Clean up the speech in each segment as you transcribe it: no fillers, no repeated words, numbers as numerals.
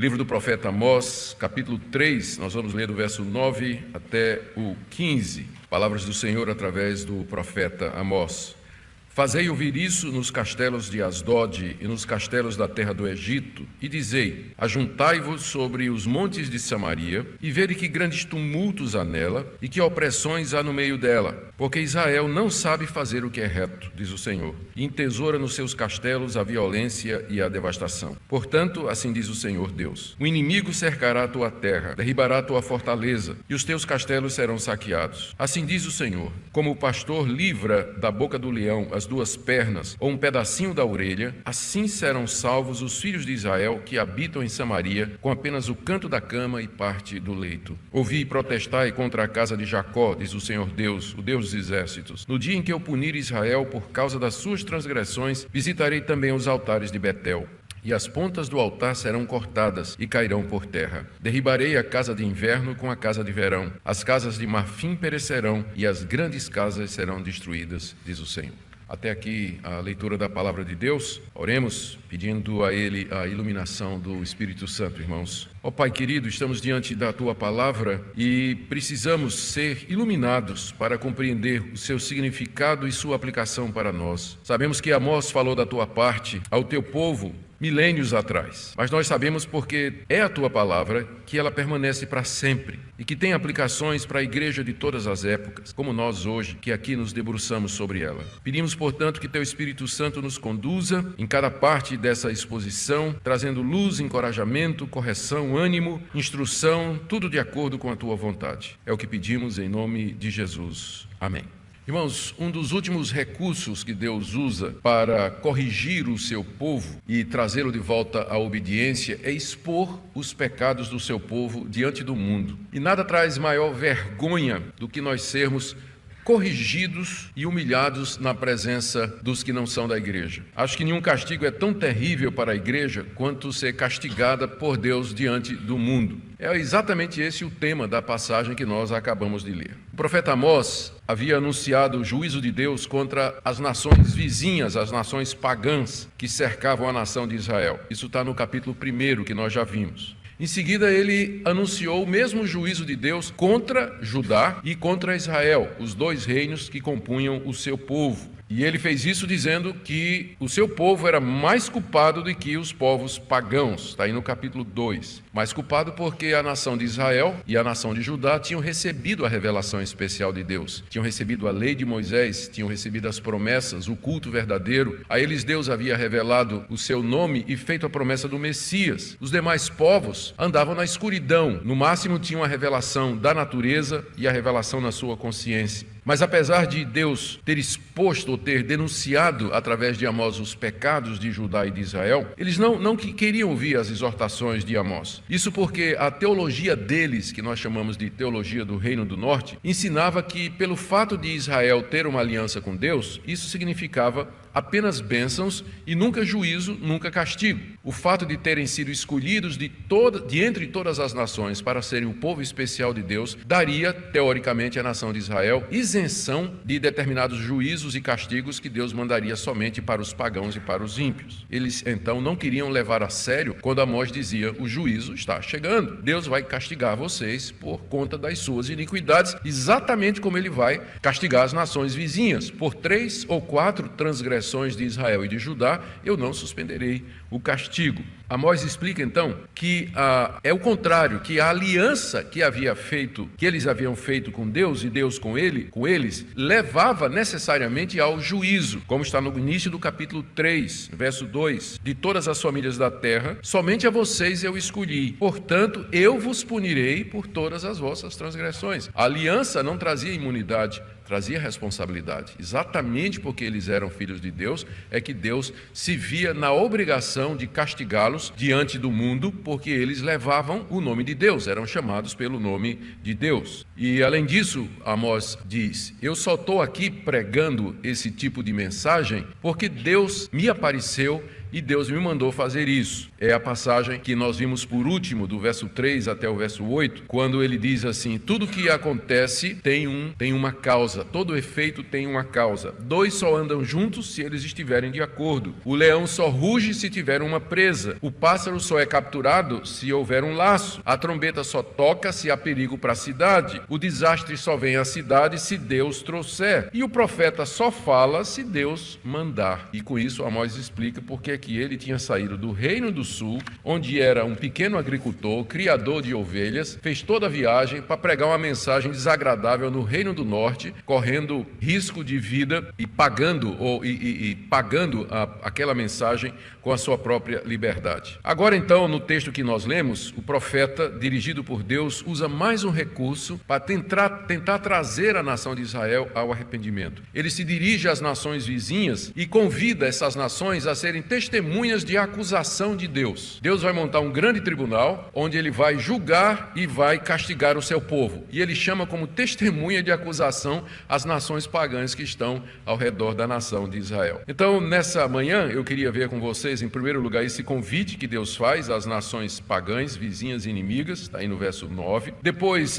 Livro do profeta Amós, capítulo 3, nós vamos ler do verso 9 até o 15. Palavras do Senhor através do profeta Amós. Fazei ouvir isso nos castelos de Asdod e nos castelos da terra do Egito, e dizei: ajuntai-vos sobre os montes de Samaria, e vede que grandes tumultos há nela, e que opressões há no meio dela, porque Israel não sabe fazer o que é reto, diz o Senhor, e entesoura nos seus castelos a violência e a devastação. Portanto, assim diz o Senhor Deus: o inimigo cercará a tua terra, derribará a tua fortaleza, e os teus castelos serão saqueados. Assim diz o Senhor: como o pastor livra da boca do leão as duas pernas ou um pedacinho da orelha, assim serão salvos os filhos de Israel que habitam em Samaria, com apenas o canto da cama e parte do leito. Ouvi e protestai contra a casa de Jacó, diz o Senhor Deus, o Deus dos exércitos. No dia em que eu punir Israel por causa das suas transgressões, visitarei também os altares de Betel. E as pontas do altar serão cortadas e cairão por terra. Derribarei a casa de inverno com a casa de verão. As casas de marfim perecerão e as grandes casas serão destruídas, diz o Senhor. Até aqui a leitura da palavra de Deus. Oremos, pedindo a Ele a iluminação do Espírito Santo, irmãos. Ó Pai querido, estamos diante da Tua palavra e precisamos ser iluminados para compreender o seu significado e sua aplicação para nós. Sabemos que Amós falou da Tua parte ao Teu povo milênios atrás, mas nós sabemos porque é a Tua palavra que ela permanece para sempre e que tem aplicações para a igreja de todas as épocas, como nós hoje, que aqui nos debruçamos sobre ela. Pedimos, portanto, que Teu Espírito Santo nos conduza em cada parte dessa exposição, trazendo luz, encorajamento, correção, ânimo, instrução, tudo de acordo com a Tua vontade. É o que pedimos em nome de Jesus. Amém. Irmãos, um dos últimos recursos que Deus usa para corrigir o seu povo e trazê-lo de volta à obediência é expor os pecados do seu povo diante do mundo. E nada traz maior vergonha do que nós sermos corrigidos e humilhados na presença dos que não são da igreja. Acho que nenhum castigo é tão terrível para a igreja quanto ser castigada por Deus diante do mundo. É exatamente esse o tema da passagem que nós acabamos de ler. O profeta Amós havia anunciado o juízo de Deus contra as nações vizinhas, as nações pagãs que cercavam a nação de Israel. Isso está no capítulo 1 que nós já vimos. Em seguida, ele anunciou o mesmo juízo de Deus contra Judá e contra Israel, os dois reinos que compunham o seu povo. E ele fez isso dizendo que o seu povo era mais culpado do que os povos pagãos. Está aí no capítulo 2. Mais culpado porque a nação de Israel e a nação de Judá tinham recebido a revelação especial de Deus. Tinham recebido a lei de Moisés, tinham recebido as promessas, o culto verdadeiro. A eles Deus havia revelado o seu nome e feito a promessa do Messias. Os demais povos andavam na escuridão. No máximo tinham a revelação da natureza e a revelação na sua consciência. Mas apesar de Deus ter exposto ou ter denunciado através de Amós os pecados de Judá e de Israel, eles não queriam ouvir as exortações de Amós. Isso porque a teologia deles, que nós chamamos de teologia do Reino do Norte, ensinava que pelo fato de Israel ter uma aliança com Deus, isso significava apenas bênçãos e nunca juízo, nunca castigo. O fato de terem sido escolhidos de entre todas as nações para serem o povo especial de Deus, daria, teoricamente, à nação de Israel isenção de determinados juízos e castigos que Deus mandaria somente para os pagãos e para os ímpios. Eles, então, não queriam levar a sério quando Amós dizia: o juízo está chegando. Deus vai castigar vocês por conta das suas iniquidades, exatamente como ele vai castigar as nações vizinhas. Por 3 ou 4 transgressões de Israel e de Judá, eu não suspenderei o castigo. Amós explica então que é o contrário, que a aliança que eles haviam feito com Deus e Deus com eles, levava necessariamente ao juízo, como está no início do capítulo 3, verso 2: de todas as famílias da terra, somente a vocês eu escolhi, portanto eu vos punirei por todas as vossas transgressões. A aliança não trazia imunidade, trazia responsabilidade. Exatamente porque eles eram filhos de Deus, é que Deus se via na obrigação de castigá-los diante do mundo, porque eles levavam o nome de Deus, eram chamados pelo nome de Deus. E além disso, Amós diz: eu só estou aqui pregando esse tipo de mensagem porque Deus me apareceu e Deus me mandou fazer isso. É a passagem que nós vimos por último, do verso 3 até o verso 8, quando ele diz assim: tudo que acontece tem uma causa, todo efeito tem uma causa. Dois só andam juntos se eles estiverem de acordo. O leão só ruge se tiver uma presa. O pássaro só é capturado se houver um laço. A trombeta só toca se há perigo para a cidade. O desastre só vem à cidade se Deus trouxer. E o profeta só fala se Deus mandar. E com isso Amós explica porque que ele tinha saído do Reino do Sul, onde era um pequeno agricultor, criador de ovelhas, fez toda a viagem para pregar uma mensagem desagradável no Reino do Norte, correndo risco de vida e pagando aquela mensagem com a sua própria liberdade. Agora então, no texto que nós lemos, o profeta, dirigido por Deus, usa mais um recurso para tentar trazer a nação de Israel ao arrependimento. Ele se dirige às nações vizinhas e convida essas nações a serem testemunhas de acusação de Deus. Deus vai montar um grande tribunal, onde ele vai julgar e vai castigar o seu povo. E ele chama como testemunha de acusação as nações pagãs que estão ao redor da nação de Israel. Então, nessa manhã, eu queria ver com vocês, em primeiro lugar, esse convite que Deus faz às nações pagãs, vizinhas e inimigas, está aí no verso 9. Depois,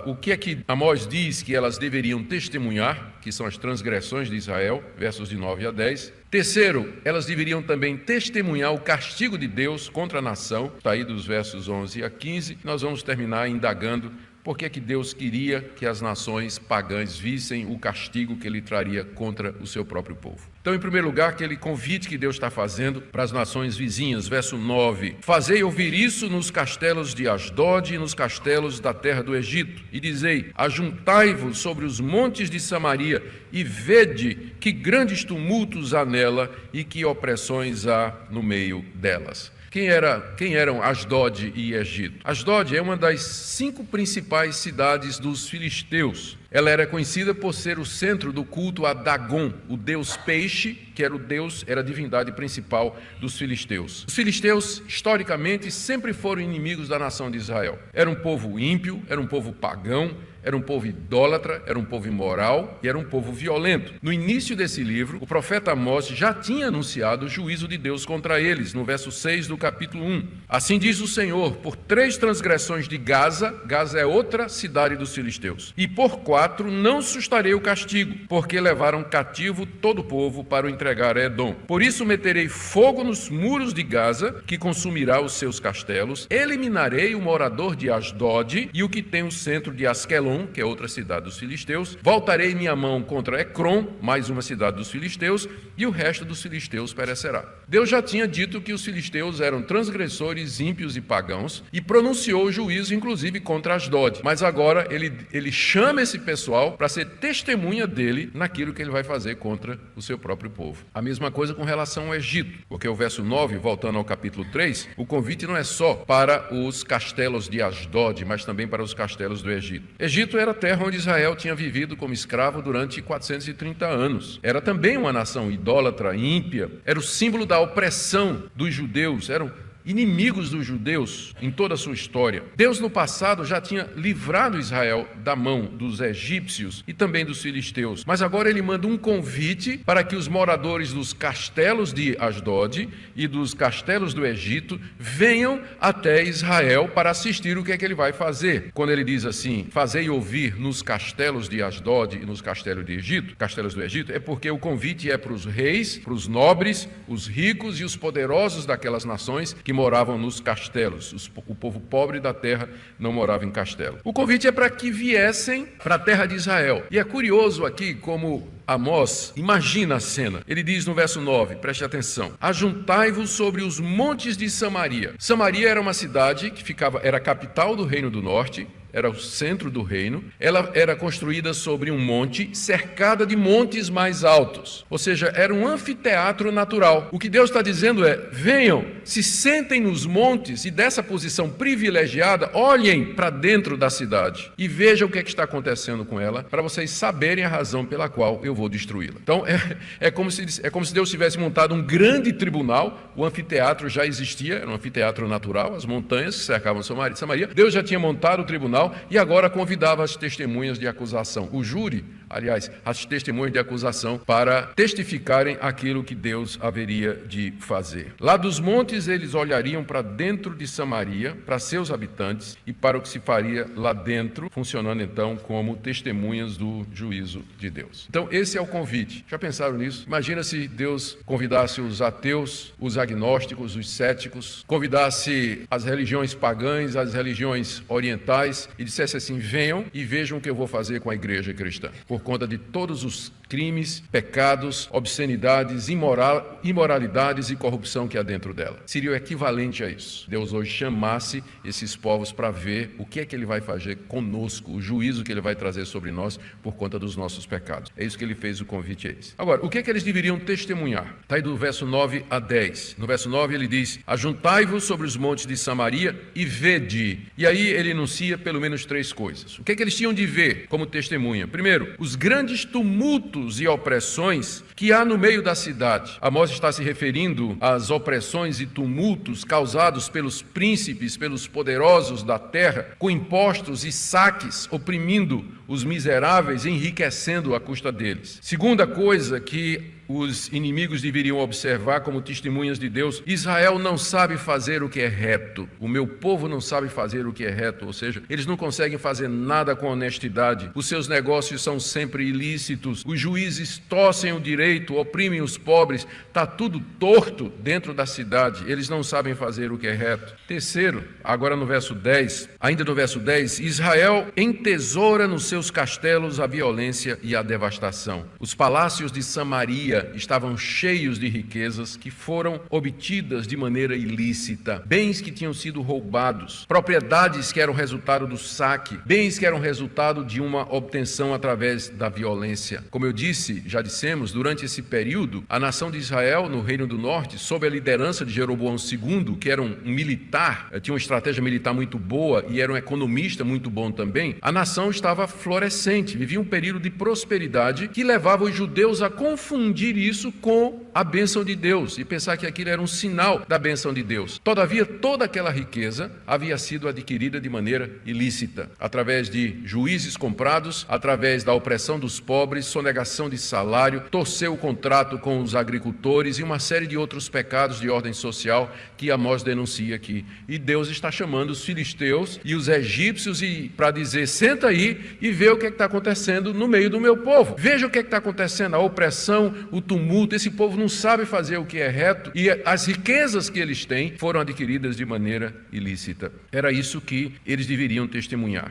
o que é que Amós diz que elas deveriam testemunhar, que são as transgressões de Israel, versos de 9 a 10. Terceiro, elas deveriam também testemunhar o castigo de Deus contra a nação, está aí dos versos 11 a 15. Nós vamos terminar indagando por que Deus queria que as nações pagãs vissem o castigo que ele traria contra o seu próprio povo. Então, em primeiro lugar, aquele convite que Deus está fazendo para as nações vizinhas, verso 9: fazei ouvir isso nos castelos de Asdod e nos castelos da terra do Egito, e dizei: ajuntai-vos sobre os montes de Samaria, e vede que grandes tumultos há nela e que opressões há no meio delas. Quem eram Asdod e Egito? Asdod é uma das 5 principais cidades dos filisteus. Ela era conhecida por ser o centro do culto a Dagon, o deus peixe, que era a divindade principal dos filisteus. Os filisteus, historicamente, sempre foram inimigos da nação de Israel. Era um povo ímpio, era um povo pagão, era um povo idólatra, era um povo imoral e era um povo violento. No início desse livro, o profeta Amós já tinha anunciado o juízo de Deus contra eles, no verso 6 do capítulo 1. Assim diz o Senhor: por 3 transgressões de Gaza é outra cidade dos filisteus, e por 4 não sustarei o castigo, porque levaram cativo todo o povo para o entregar a Edom. Por isso meterei fogo nos muros de Gaza, que consumirá os seus castelos, eliminarei o morador de Asdod e o que tem o centro de Asquelon, que é outra cidade dos filisteus. Voltarei minha mão contra Ecrom, mais uma cidade dos filisteus, e o resto dos filisteus perecerá. Deus já tinha dito que os filisteus eram transgressores, ímpios e pagãos, e pronunciou o juízo, inclusive, contra Asdod. Mas agora ele chama esse pessoal para ser testemunha dele naquilo que ele vai fazer contra o seu próprio povo. A mesma coisa com relação ao Egito, porque o verso 9, voltando ao capítulo 3, o convite não é só para os castelos de Asdod, mas também para os castelos do Egito. Egito era a terra onde Israel tinha vivido como escravo durante 430 anos. Era também uma nação idólatra, ímpia, era o símbolo da opressão dos judeus, eram inimigos dos judeus em toda a sua história. Deus no passado já tinha livrado Israel da mão dos egípcios e também dos filisteus, mas agora ele manda um convite para que os moradores dos castelos de Asdod e dos castelos do Egito venham até Israel para assistir o que é que ele vai fazer. Quando ele diz assim: fazei ouvir nos castelos de Asdod e nos castelos do Egito, é porque o convite é para os reis, para os nobres, os ricos e os poderosos daquelas nações que moravam nos castelos. O povo pobre da terra não morava em castelo. O convite é para que viessem para a terra de Israel. E é curioso aqui como Amós imagina a cena. Ele diz no verso 9, preste atenção: ajuntai-vos sobre os montes de Samaria. Samaria era uma cidade que era a capital do Reino do Norte, era o centro do reino. Ela era construída sobre um monte, cercada de montes mais altos. Ou seja, era um anfiteatro natural. O que Deus está dizendo é: venham, se sentem nos montes e dessa posição privilegiada, olhem para dentro da cidade e vejam o que está acontecendo com ela, para vocês saberem a razão pela qual eu vou destruí-la. Então, é como se Deus tivesse montado um grande tribunal. O anfiteatro já existia, era um anfiteatro natural, as montanhas que cercavam Samaria. Deus já tinha montado o tribunal e agora convidava as testemunhas de acusação. O júri, aliás, as testemunhas de acusação, para testificarem aquilo que Deus haveria de fazer. Lá dos montes eles olhariam para dentro de Samaria, para seus habitantes e para o que se faria lá dentro, funcionando então como testemunhas do juízo de Deus. Então esse é o convite. Já pensaram nisso? Imagina se Deus convidasse os ateus, os agnósticos, os céticos, convidasse as religiões pagãs, as religiões orientais e dissesse assim: venham e vejam o que eu vou fazer com a igreja cristã, por conta de todos os crimes, pecados, obscenidades, imoralidades e corrupção que há dentro dela. Seria o equivalente a isso. Deus hoje chamasse esses povos para ver o que é que ele vai fazer conosco, o juízo que ele vai trazer sobre nós por conta dos nossos pecados. É isso que ele fez, o convite é esse. Agora, o que é que eles deveriam testemunhar? Está aí do verso 9 a 10. No verso 9 ele diz: ajuntai-vos sobre os montes de Samaria e vede. E aí ele enuncia pelo menos 3 coisas. O que é que eles tinham de ver como testemunha? Primeiro, os grandes tumultos e opressões que há no meio da cidade. Amós está se referindo às opressões e tumultos causados pelos príncipes, pelos poderosos da terra, com impostos e saques, oprimindo os miseráveis e enriquecendo à custa deles. Segunda coisa que os inimigos deveriam observar como testemunhas de Deus: Israel não sabe fazer o que é reto. O meu povo não sabe fazer o que é reto, ou seja, eles não conseguem fazer nada com honestidade. Os seus negócios são sempre ilícitos. Os juízes torcem o direito, oprimem os pobres. Está tudo torto dentro da cidade. Eles não sabem fazer o que é reto. Terceiro, agora no verso 10, ainda no verso 10, Israel entesoura nos seus castelos a violência e a devastação. Os palácios de Samaria estavam cheios de riquezas que foram obtidas de maneira ilícita, bens que tinham sido roubados, propriedades que eram resultado do saque, bens que eram resultado de uma obtenção através da violência. Como eu disse, já dissemos, durante esse período, a nação de Israel, no Reino do Norte, sob a liderança de Jeroboão II, que era um militar, tinha uma estratégia militar muito boa e era um economista muito bom também, a nação estava florescente, vivia um período de prosperidade que levava os judeus a confundir isso com a bênção de Deus e pensar que aquilo era um sinal da bênção de Deus. Todavia, toda aquela riqueza havia sido adquirida de maneira ilícita, através de juízes comprados, através da opressão dos pobres, sonegação de salário, torcer o contrato com os agricultores e uma série de outros pecados de ordem social que Amós denuncia aqui. E Deus está chamando os filisteus e os egípcios para dizer: senta aí e vê o que está acontecendo no meio do meu povo. Veja o que está acontecendo, a opressão, o tumulto. Esse povo não sabe fazer o que é reto e as riquezas que eles têm foram adquiridas de maneira ilícita. Era isso que eles deveriam testemunhar.